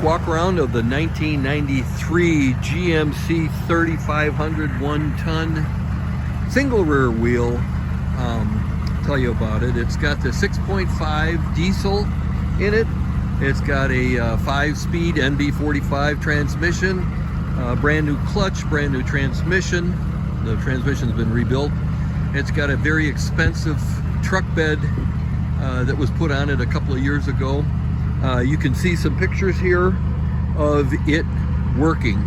walk around of the 1993 GMC 3500 1-ton single rear wheel. Tell you about it. It's got the 6.5 diesel in it. It's got a 5-speed NB45 transmission, brand new clutch, brand new transmission. The transmission's been rebuilt. It's got a very expensive truck bed that was put on it a couple of years ago. You can see some pictures here of it working.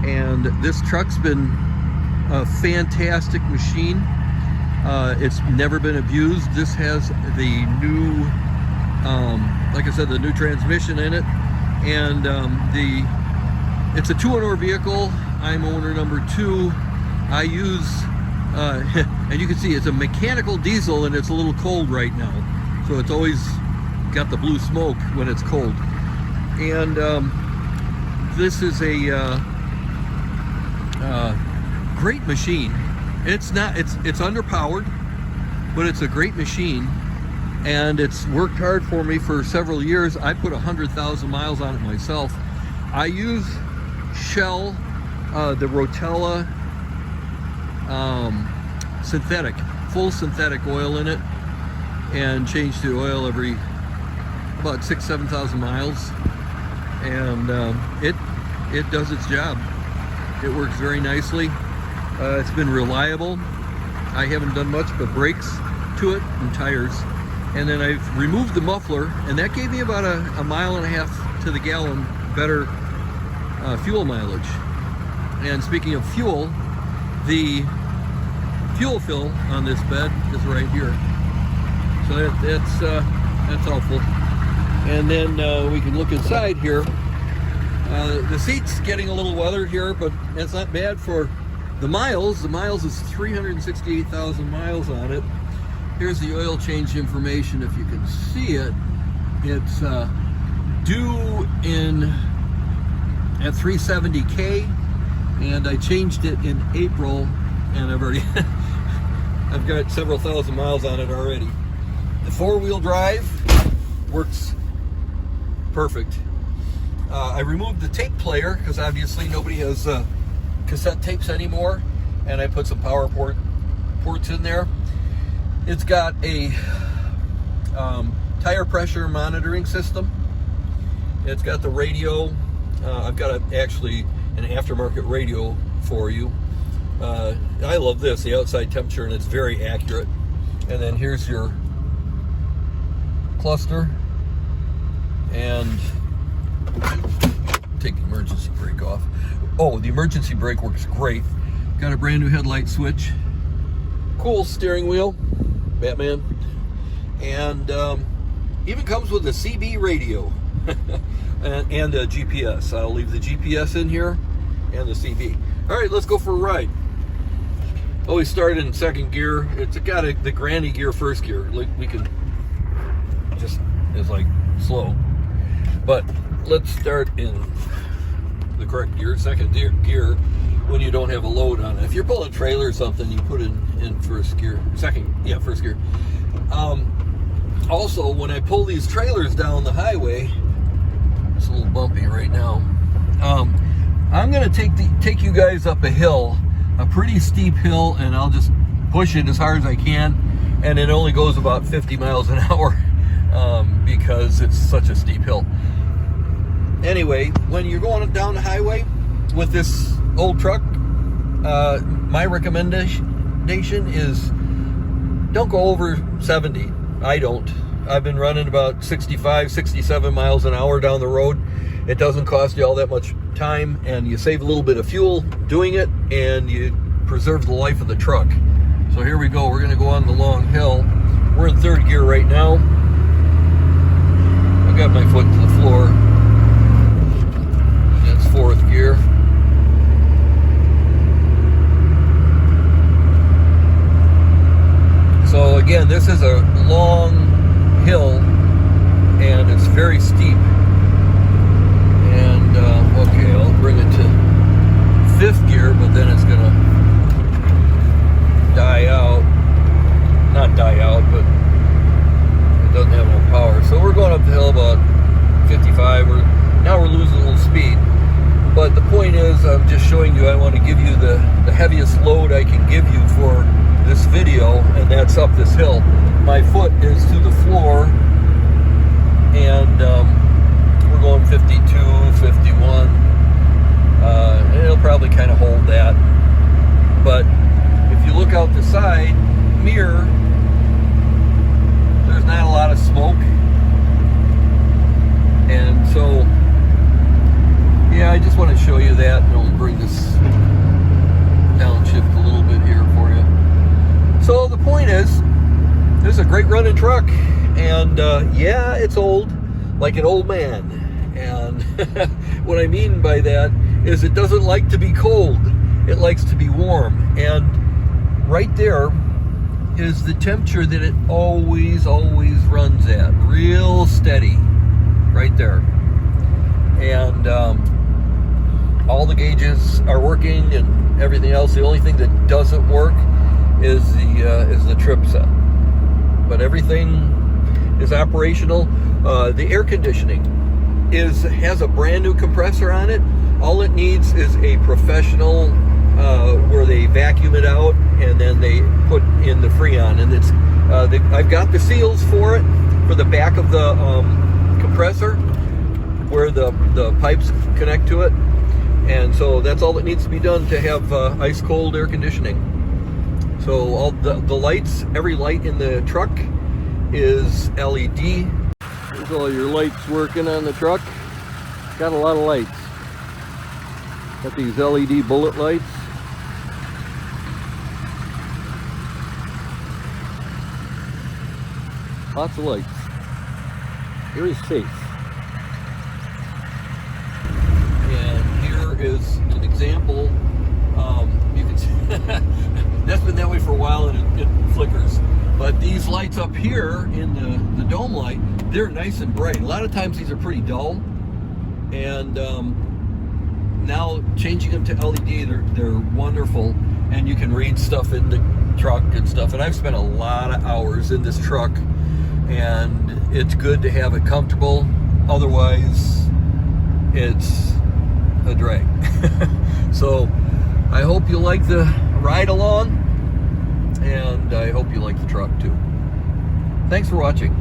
And this truck's been a fantastic machine. It's never been abused. This has the new, like I said, the new transmission in it, and it's a 2-owner vehicle. I'm owner number 2. I use, and you can see it's a mechanical diesel, and it's a little cold right now, so it's always got the blue smoke when it's cold. And this is a great machine. It's underpowered, but it's a great machine, and it's worked hard for me for several years. I put 100,000 miles on it myself. I use Shell, the Rotella synthetic, full synthetic oil in it, and change the oil every about 6,000-7,000 miles, and it does its job. It works very nicely. It's been reliable. I haven't done much but brakes to it and tires. And then I've removed the muffler, and that gave me about a 1.5 miles to the gallon better fuel mileage. And speaking of fuel, the fuel fill on this bed is right here. So that's helpful. And then we can look inside here. The seat's getting a little weathered here, but that's not bad for the miles. The miles is 368,000 miles on it. Here's the oil change information if you can see it. It's due at 370K, and I changed it in April, and I've got several thousand miles on it already. The 4-wheel drive works perfect. I removed the tape player because obviously nobody has cassette tapes anymore, and I put some power ports in there. It's got a tire pressure monitoring system. It's got the radio. I've got actually an aftermarket radio for you. I love this, the outside temperature, and it's very accurate. And then here's your cluster, and take the emergency brake off. Oh, the emergency brake works great. Got a brand new headlight switch. Cool steering wheel, Batman. And even comes with a CB radio and a GPS. I'll leave the GPS in here and the CB. All right, let's go for a ride. Always start in second gear. It's got the granny gear, first gear. Like we can just, it's like slow. But let's start in the correct gear, second gear, when you don't have a load on it. If you're pulling a trailer or something, you put it in first gear, first gear. Also, when I pull these trailers down the highway, it's a little bumpy right now. I'm gonna take you guys up a hill, a pretty steep hill, and I'll just push it as hard as I can, and it only goes about 50 miles an hour because it's such a steep hill. Anyway, when you're going down the highway with this old truck, my recommendation is don't go over 70. I don't. I've been running about 65, 67 miles an hour down the road. It doesn't cost you all that much time, and you save a little bit of fuel doing it, and you preserve the life of the truck. So here we go. We're going to go on the long hill. We're in third gear right now. I got my foot to the floor. That's fourth gear. So again, this is a long hill, and it's very steep. And okay, I'll bring it to fifth gear, but then it's gonna die out. that's up this hill. My foot is to the floor, and we're going 52, 51. It'll probably kind of hold that. But if you look out the side mirror, there's not a lot of smoke. And so, yeah, I just want to show you that, and I'll bring this downshift a little bit here for you. So the point is, this is a great running truck, and yeah, it's old, like an old man. And what I mean by that is it doesn't like to be cold. It likes to be warm. And right there is the temperature that it always runs at. Real steady. Right there. And all the gauges are working and everything else. The only thing that doesn't work is the trip set. But everything is operational. The air conditioning has a brand new compressor on it. All it needs is a professional where they vacuum it out and then they put in the Freon. And it's I've got the seals for it, for the back of the compressor where the pipes connect to it. And so that's all that needs to be done to have ice cold air conditioning. So all the lights, every light in the truck is LED. There's all your lights working on the truck. Got a lot of lights. Got these LED bullet lights. Lots of lights. Very safe. And here is an example. You can see that's been that way for a while, and it flickers. But these lights up here in the dome light, they're nice and bright. A lot of times these are pretty dull, and now changing them to LED, they're wonderful, and you can read stuff in the truck and stuff. And I've spent a lot of hours in this truck, and it's good to have it comfortable. Otherwise, it's a drag. So I hope you like the ride along, and I hope you like the truck too. Thanks for watching.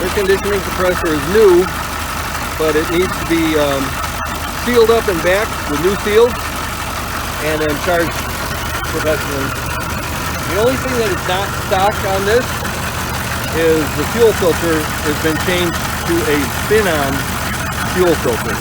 Air conditioning compressor is new, but it needs to be sealed up and back with new seals and then charged professionally. The only thing that is not stock on this is the fuel filter has been changed to a spin-on fuel filter.